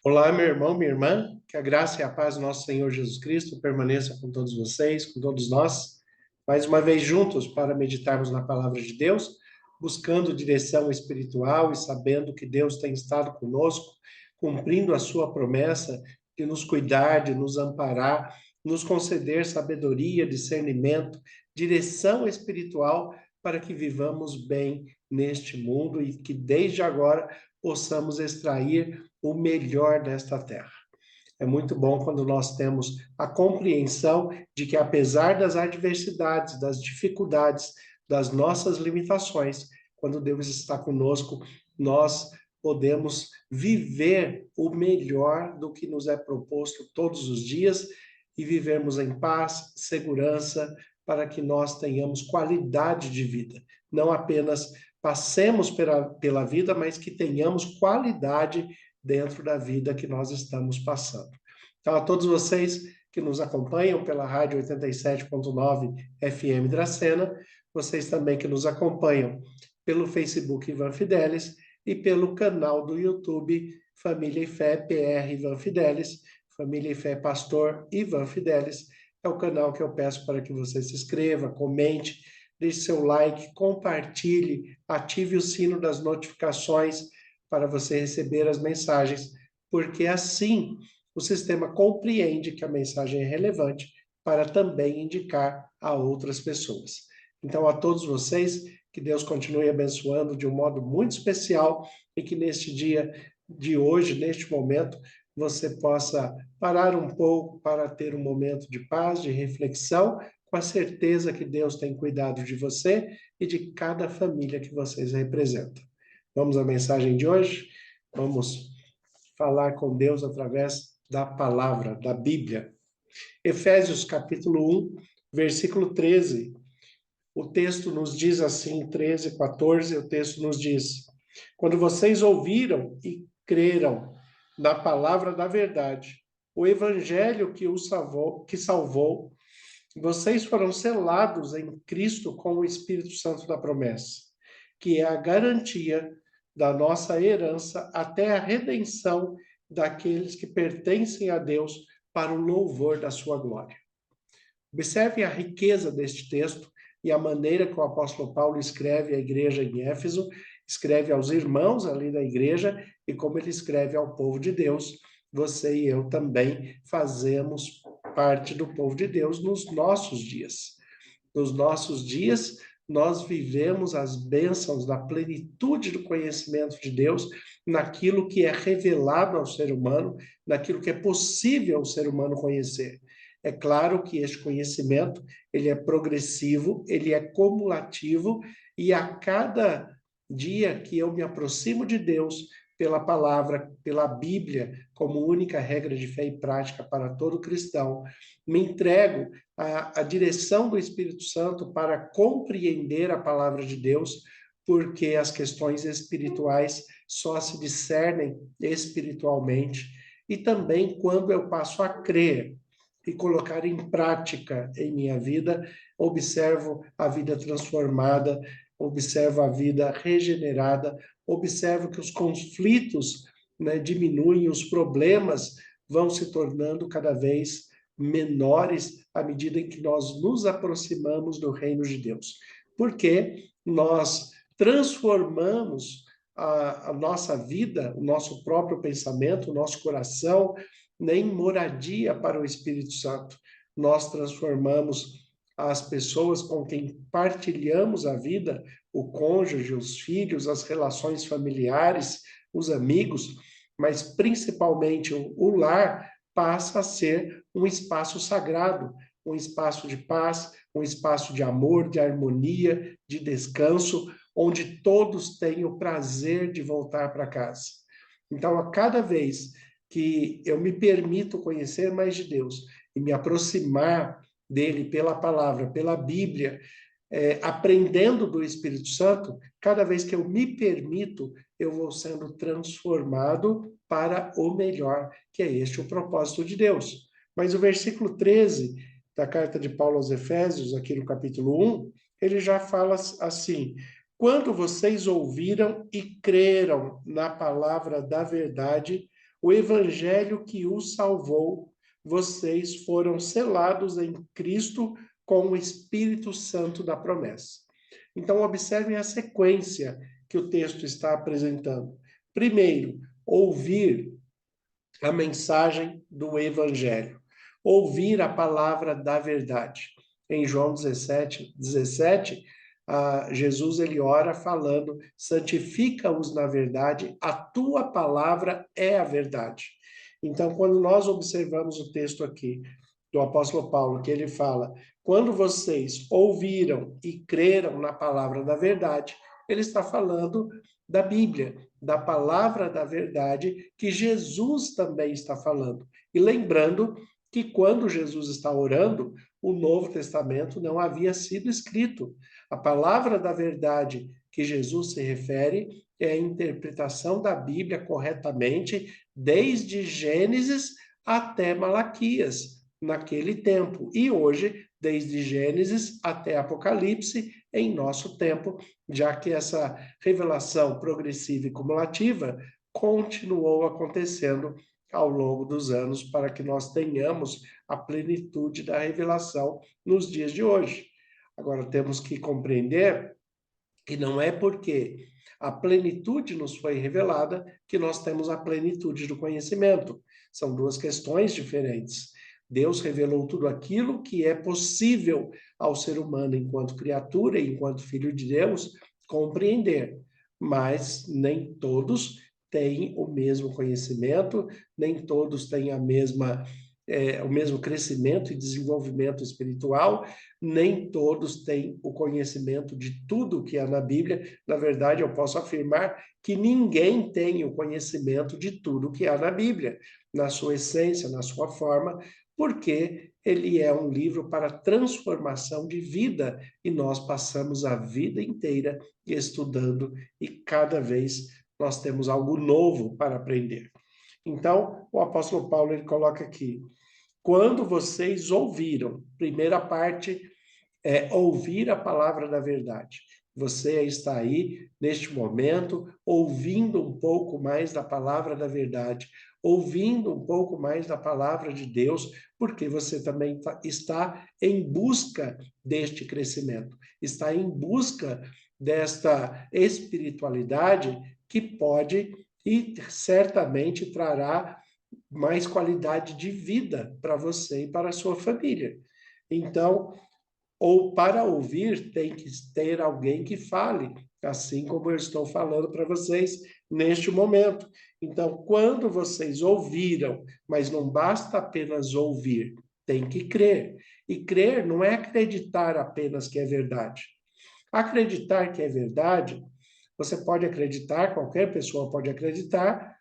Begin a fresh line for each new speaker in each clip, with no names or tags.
Olá, meu irmão, minha irmã, que a graça e a paz do nosso Senhor Jesus Cristo permaneça com todos vocês, com todos nós, mais uma vez juntos para meditarmos na palavra de Deus, buscando direção espiritual e sabendo que Deus tem estado conosco, cumprindo a sua promessa de nos cuidar, de nos amparar, nos conceder sabedoria, discernimento, direção espiritual para que vivamos bem neste mundo e que desde agora possamos extrair o melhor desta terra. É muito bom quando nós temos a compreensão de que, apesar das adversidades, das dificuldades, das nossas limitações, quando Deus está conosco, nós podemos viver o melhor do que nos é proposto todos os dias e vivermos em paz, segurança, para que nós tenhamos qualidade de vida. Não apenas passemos pela vida, mas que tenhamos qualidade dentro da vida que nós estamos passando. Então, a todos vocês que nos acompanham pela Rádio 87.9 FM Dracena, vocês também que nos acompanham pelo Facebook Ivan Fidelis e pelo canal do YouTube Família e Fé PR Ivan Fidelis, Família e Fé Pastor Ivan Fidelis, é o canal que eu peço para que você se inscreva, comente, deixe seu like, compartilhe, ative o sino das notificações para você receber as mensagens, porque assim o sistema compreende que a mensagem é relevante para também indicar a outras pessoas. Então, a todos vocês, que Deus continue abençoando de um modo muito especial e que neste dia de hoje, neste momento, você possa parar um pouco para ter um momento de paz, de reflexão, com a certeza que Deus tem cuidado de você e de cada família que vocês representam. Vamos à mensagem de hoje? Vamos falar com Deus através da palavra, da Bíblia. Efésios capítulo 1, versículo 13. O texto nos diz assim, 13, 14, o texto nos diz: quando vocês ouviram e creram na palavra da verdade, o evangelho que salvou, vocês foram selados em Cristo com o Espírito Santo da promessa, que é a garantia da nossa herança até a redenção daqueles que pertencem a Deus para o louvor da sua glória. Observe a riqueza deste texto e a maneira que o apóstolo Paulo escreve à igreja em Éfeso, escreve aos irmãos ali da igreja e como ele escreve ao povo de Deus. Você e eu também fazemos parte do povo de Deus nos nossos dias. Nos nossos dias, nós vivemos as bênçãos da plenitude do conhecimento de Deus, naquilo que é revelado ao ser humano, naquilo que é possível ao ser humano conhecer. É claro que este conhecimento, ele é progressivo, ele é cumulativo, e a cada dia que eu me aproximo de Deus, pela palavra, pela Bíblia, como única regra de fé e prática para todo cristão, me entrego à direção do Espírito Santo para compreender a palavra de Deus, porque as questões espirituais só se discernem espiritualmente, e também quando eu passo a crer e colocar em prática em minha vida, observo a vida transformada, observo a vida regenerada, observo que os conflitos, né, diminuem, os problemas vão se tornando cada vez menores à medida em que nós nos aproximamos do reino de Deus. Porque nós transformamos a nossa vida, o nosso próprio pensamento, o nosso coração, em moradia para o Espírito Santo. Nós transformamos as pessoas com quem partilhamos a vida, o cônjuge, os filhos, as relações familiares, os amigos, mas principalmente o lar passa a ser um espaço sagrado, um espaço de paz, um espaço de amor, de harmonia, de descanso, onde todos têm o prazer de voltar para casa. Então, a cada vez que eu me permito conhecer mais de Deus e me aproximar dele pela palavra, pela Bíblia, aprendendo do Espírito Santo, cada vez que eu me permito, eu vou sendo transformado para o melhor, que é este o propósito de Deus. Mas o versículo 13 da carta de Paulo aos Efésios, aqui no capítulo 1, ele já fala assim: quando vocês ouviram e creram na palavra da verdade, o evangelho que os salvou, vocês foram selados em Cristo com o Espírito Santo da promessa. Então, observem a sequência que o texto está apresentando. Primeiro, ouvir a mensagem do Evangelho, ouvir a palavra da verdade. Em João 17, Jesus ele ora falando: santifica-os na verdade, a tua palavra é a verdade. Então, quando nós observamos o texto aqui do apóstolo Paulo, que ele fala: quando vocês ouviram e creram na palavra da verdade, ele está falando da Bíblia, da palavra da verdade, que Jesus também está falando. E lembrando que quando Jesus está orando, o Novo Testamento não havia sido escrito. A palavra da verdade que Jesus se refere é a interpretação da Bíblia corretamente, desde Gênesis até Malaquias, naquele tempo. E hoje, desde Gênesis até Apocalipse, em nosso tempo, já que essa revelação progressiva e cumulativa continuou acontecendo ao longo dos anos para que nós tenhamos a plenitude da revelação nos dias de hoje. Agora, temos que compreender que não é porque a plenitude nos foi revelada que nós temos a plenitude do conhecimento. São duas questões diferentes. Deus revelou tudo aquilo que é possível ao ser humano, enquanto criatura e enquanto filho de Deus, compreender. Mas nem todos têm o mesmo conhecimento, nem todos têm o mesmo crescimento e desenvolvimento espiritual, nem todos têm o conhecimento de tudo que há na Bíblia. Na verdade, eu posso afirmar que ninguém tem o conhecimento de tudo que há na Bíblia, na sua essência, na sua forma, porque ele é um livro para transformação de vida e nós passamos a vida inteira estudando e cada vez nós temos algo novo para aprender. Então, o apóstolo Paulo ele coloca aqui: quando vocês ouviram, primeira parte é ouvir a palavra da verdade. Você está aí, neste momento, ouvindo um pouco mais da palavra da verdade, ouvindo um pouco mais da palavra de Deus, porque você também está em busca deste crescimento, está em busca desta espiritualidade que pode e certamente trará mais qualidade de vida para você e para a sua família. Então, ou para ouvir, tem que ter alguém que fale, assim como eu estou falando para vocês neste momento. Então, quando vocês ouviram, mas não basta apenas ouvir, tem que crer. E crer não é acreditar apenas que é verdade. Acreditar que é verdade, você pode acreditar, qualquer pessoa pode acreditar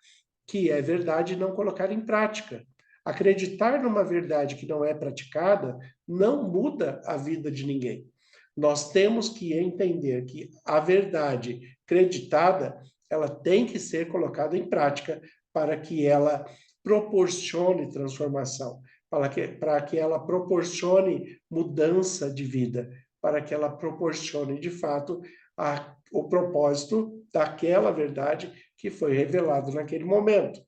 que é verdade e não colocar em prática. Acreditar numa verdade que não é praticada não muda a vida de ninguém. Nós temos que entender que a verdade acreditada, ela tem que ser colocada em prática para que ela proporcione transformação, para que ela proporcione mudança de vida, para que ela proporcione, de fato, o propósito daquela verdade que foi revelado naquele momento.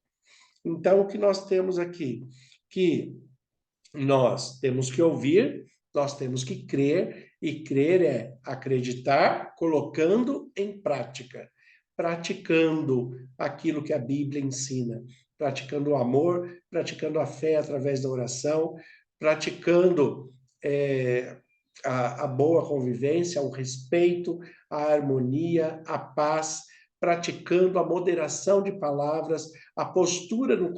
Então, o que nós temos aqui? Que nós temos que ouvir, nós temos que crer, e crer é acreditar, colocando em prática, praticando aquilo que a Bíblia ensina, praticando o amor, praticando a fé através da oração, praticando a boa convivência, o respeito, a harmonia, a paz, praticando a moderação de palavras, a postura no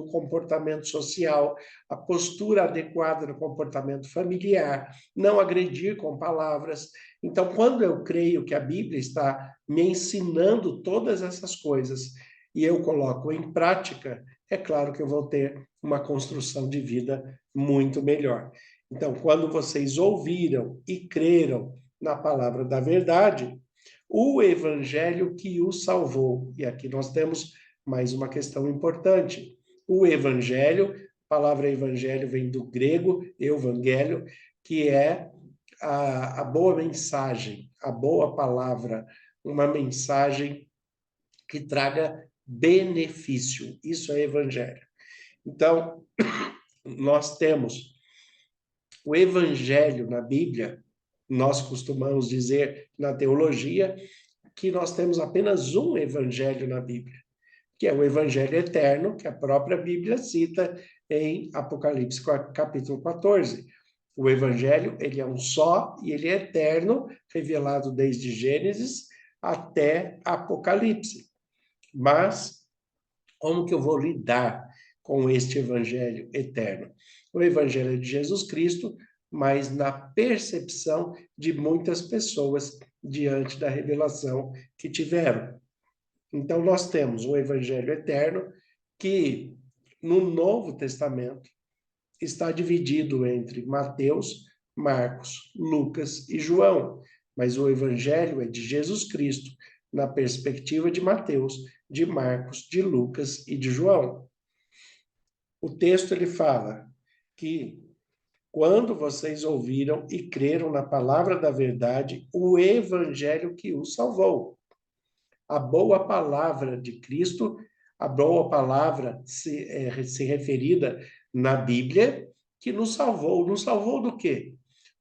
comportamento social, a postura adequada no comportamento familiar, não agredir com palavras. Então, quando eu creio que a Bíblia está me ensinando todas essas coisas e eu coloco em prática, é claro que eu vou ter uma construção de vida muito melhor. Então, quando vocês ouviram e creram na palavra da verdade, o evangelho que o salvou. E aqui nós temos mais uma questão importante. O evangelho, a palavra evangelho vem do grego evangelho, que é a boa mensagem, a boa palavra, uma mensagem que traga benefício. Isso é evangelho. Então, nós temos o evangelho na Bíblia, nós costumamos dizer na teologia que nós temos apenas um evangelho na Bíblia, que é o evangelho eterno, que a própria Bíblia cita em Apocalipse capítulo 14. O evangelho, ele é um só e ele é eterno, revelado desde Gênesis até Apocalipse. Mas como que eu vou lidar com este evangelho eterno? O evangelho de Jesus Cristo, mas na percepção de muitas pessoas diante da revelação que tiveram. Então, nós temos um evangelho eterno que, no Novo Testamento, está dividido entre Mateus, Marcos, Lucas e João. Mas o evangelho é de Jesus Cristo, na perspectiva de Mateus, de Marcos, de Lucas e de João. O texto ele fala que quando vocês ouviram e creram na palavra da verdade, o evangelho que os salvou. A boa palavra de Cristo, a boa palavra se referida na Bíblia, que nos salvou. Nos salvou do quê?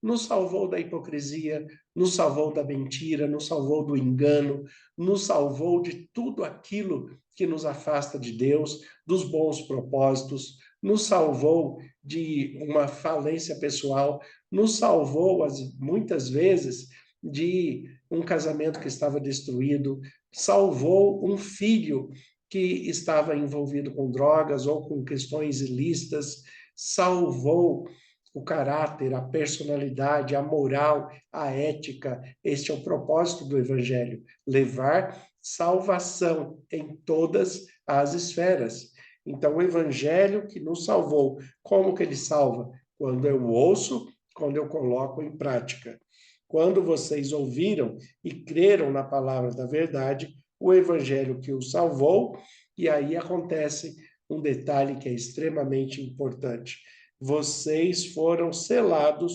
Nos salvou da hipocrisia, nos salvou da mentira, nos salvou do engano, nos salvou de tudo aquilo que nos afasta de Deus, dos bons propósitos, nos salvou de uma falência pessoal, nos salvou, muitas vezes, de um casamento que estava destruído, salvou um filho que estava envolvido com drogas ou com questões ilícitas, salvou o caráter, a personalidade, a moral, a ética. Este é o propósito do Evangelho, levar salvação em todas as esferas. Então, o Evangelho que nos salvou, como que ele salva? Quando eu ouço, quando eu coloco em prática. Quando vocês ouviram e creram na palavra da verdade, o evangelho que os salvou, e aí acontece um detalhe que é extremamente importante. Vocês foram selados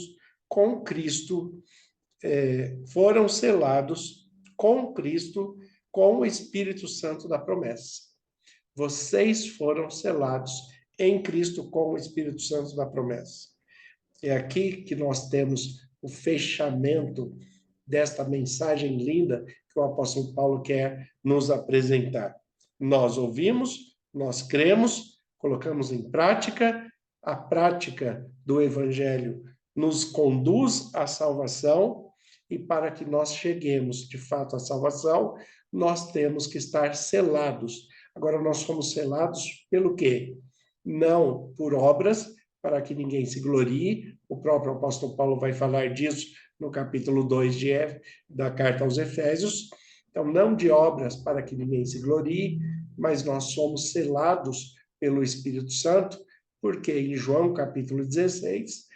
com Cristo, foram selados com Cristo, com o Espírito Santo da promessa. Vocês foram selados em Cristo com o Espírito Santo da promessa. É aqui que nós temos o fechamento desta mensagem linda que o apóstolo Paulo quer nos apresentar. Nós ouvimos, nós cremos, colocamos em prática, a prática do evangelho nos conduz à salvação, e para que nós cheguemos de fato à salvação, nós temos que estar selados. Agora, nós somos selados pelo quê? Não por obras, para que ninguém se glorie. O próprio apóstolo Paulo vai falar disso no capítulo 2 da carta aos Efésios. Então, não de obras para que ninguém se glorie, mas nós somos selados pelo Espírito Santo, porque em João capítulo 16,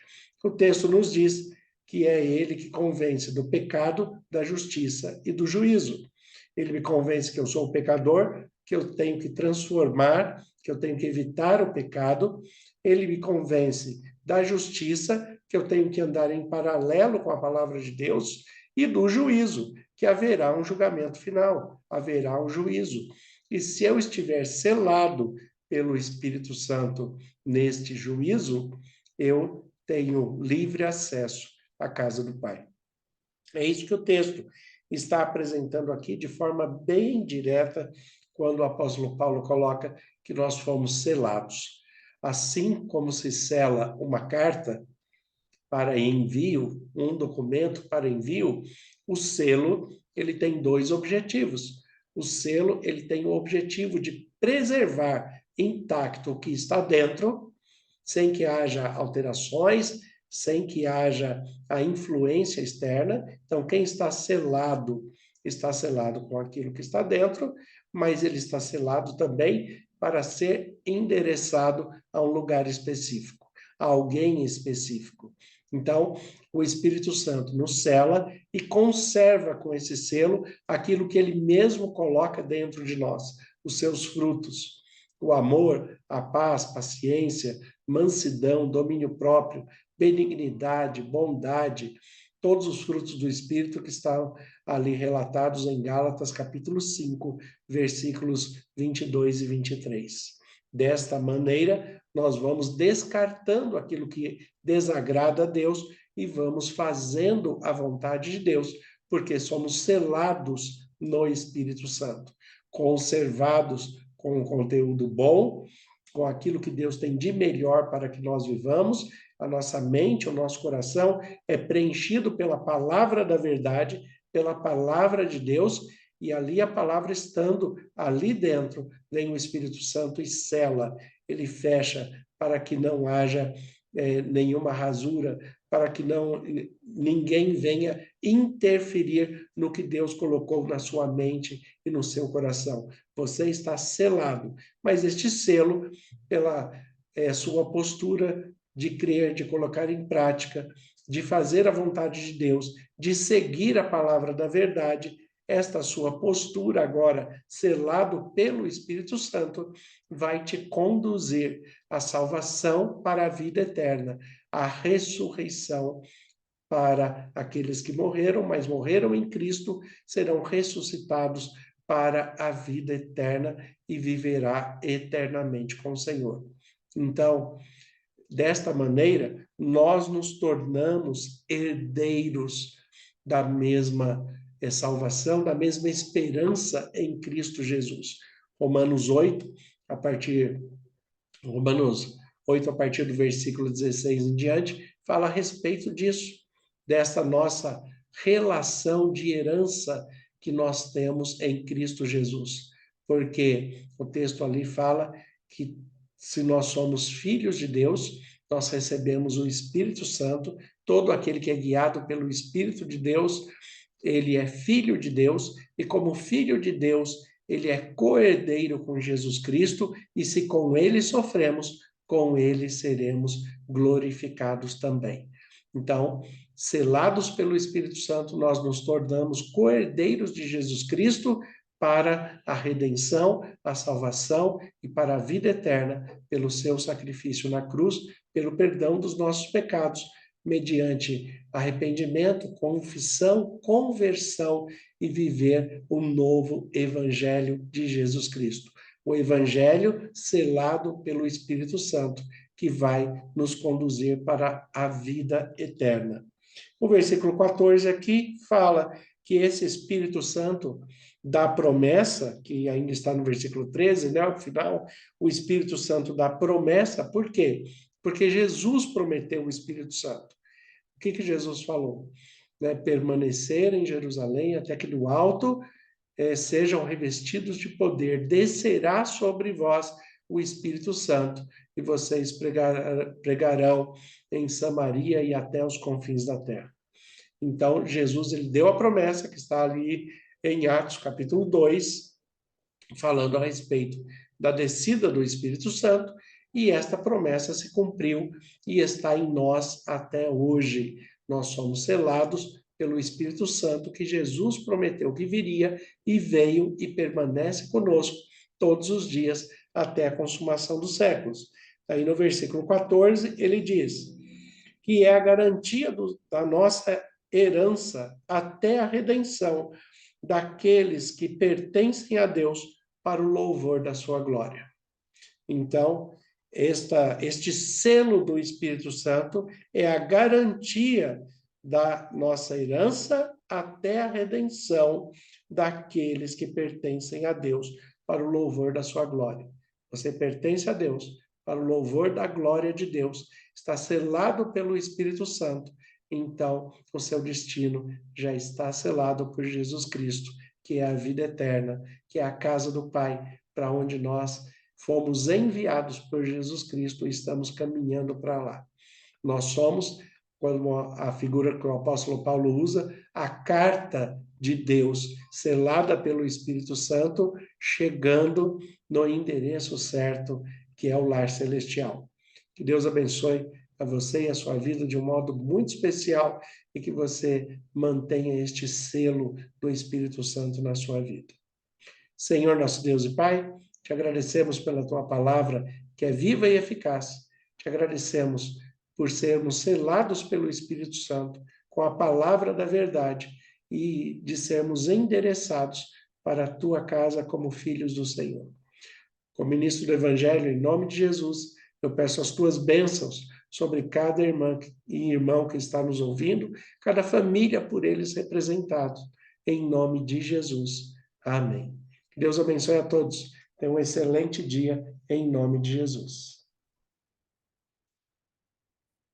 o texto nos diz que é ele que convence do pecado, da justiça e do juízo. Ele me convence que eu sou um pecador, que eu tenho que transformar, que eu tenho que evitar o pecado. Ele me convence da justiça, que eu tenho que andar em paralelo com a palavra de Deus, e do juízo, que haverá um julgamento final, haverá um juízo. E se eu estiver selado pelo Espírito Santo neste juízo, eu tenho livre acesso à casa do Pai. É isso que o texto está apresentando aqui de forma bem direta, quando o apóstolo Paulo coloca que nós fomos selados. Assim como se sela uma carta para envio, um documento para envio, o selo, ele tem dois objetivos. O selo, ele tem o objetivo de preservar intacto o que está dentro, sem que haja alterações, sem que haja a influência externa. Então, quem está selado com aquilo que está dentro, mas ele está selado também para ser endereçado a um lugar específico, a alguém específico. Então, o Espírito Santo nos sela e conserva com esse selo aquilo que ele mesmo coloca dentro de nós, os seus frutos. O amor, a paz, paciência, mansidão, domínio próprio, benignidade, bondade, todos os frutos do Espírito que estão ali relatados em Gálatas, capítulo 5, versículos 22 e 23. Desta maneira, nós vamos descartando aquilo que desagrada a Deus e vamos fazendo a vontade de Deus, porque somos selados no Espírito Santo, conservados com um conteúdo bom, com aquilo que Deus tem de melhor para que nós vivamos. A nossa mente, o nosso coração é preenchido pela palavra da verdade, pela palavra de Deus, e ali a palavra estando ali dentro, vem o Espírito Santo e sela, ele fecha para que não haja nenhuma rasura, para que ninguém venha interferir no que Deus colocou na sua mente e no seu coração. Você está selado, mas este selo, pela sua postura de crer, de colocar em prática, de fazer a vontade de Deus, de seguir a palavra da verdade, esta sua postura agora, selado pelo Espírito Santo, vai te conduzir à salvação para a vida eterna, à ressurreição para aqueles que morreram, mas morreram em Cristo, serão ressuscitados para a vida eterna e viverá eternamente com o Senhor. Então, desta maneira, nós nos tornamos herdeiros da mesma salvação, da mesma esperança em Cristo Jesus. Romanos 8, a partir do versículo 16 em diante, fala a respeito disso, dessa nossa relação de herança que nós temos em Cristo Jesus. Porque o texto ali fala que se nós somos filhos de Deus, nós recebemos o Espírito Santo, todo aquele que é guiado pelo Espírito de Deus, ele é filho de Deus, e como filho de Deus, ele é co-herdeiro com Jesus Cristo, e se com ele sofremos, com ele seremos glorificados também. Então, selados pelo Espírito Santo, nós nos tornamos co-herdeiros de Jesus Cristo para a redenção, a salvação e para a vida eterna, pelo seu sacrifício na cruz, pelo perdão dos nossos pecados, mediante arrependimento, confissão, conversão e viver o novo evangelho de Jesus Cristo. O evangelho selado pelo Espírito Santo, que vai nos conduzir para a vida eterna. O versículo 14 aqui fala que esse Espírito Santo da promessa, que ainda está no versículo 13, né, ao final, o Espírito Santo da promessa, por quê? Porque Jesus prometeu o Espírito Santo. O que Jesus falou? Né, permanecer em Jerusalém até que do alto sejam revestidos de poder, descerá sobre vós o Espírito Santo, e vocês pregarão em Samaria e até os confins da terra. Então, Jesus ele deu a promessa que está ali em Atos, capítulo 2, falando a respeito da descida do Espírito Santo, e esta promessa se cumpriu e está em nós até hoje. Nós somos selados pelo Espírito Santo que Jesus prometeu que viria e veio e permanece conosco todos os dias até a consumação dos séculos. Aí no versículo 14 ele diz que é a garantia da nossa herança até a redenção daqueles que pertencem a Deus para o louvor da sua glória. Então, este selo do Espírito Santo é a garantia da nossa herança até a redenção daqueles que pertencem a Deus para o louvor da sua glória. Você pertence a Deus para o louvor da glória de Deus, está selado pelo Espírito Santo. Então, o seu destino já está selado por Jesus Cristo, que é a vida eterna, que é a casa do Pai, para onde nós fomos enviados por Jesus Cristo e estamos caminhando para lá. Nós somos, como a figura que o apóstolo Paulo usa, a carta de Deus, selada pelo Espírito Santo, chegando no endereço certo, que é o lar celestial. Que Deus abençoe a você e a sua vida de um modo muito especial e que você mantenha este selo do Espírito Santo na sua vida. Senhor, nosso Deus e Pai, te agradecemos pela tua palavra, que é viva e eficaz. Te agradecemos por sermos selados pelo Espírito Santo com a palavra da verdade e de sermos endereçados para a tua casa como filhos do Senhor. Como ministro do Evangelho, em nome de Jesus, eu peço as tuas bênçãos sobre cada irmã e irmão que está nos ouvindo, cada família por eles representados, em nome de Jesus. Amém. Que Deus abençoe a todos. Tenham um excelente dia, em nome de Jesus.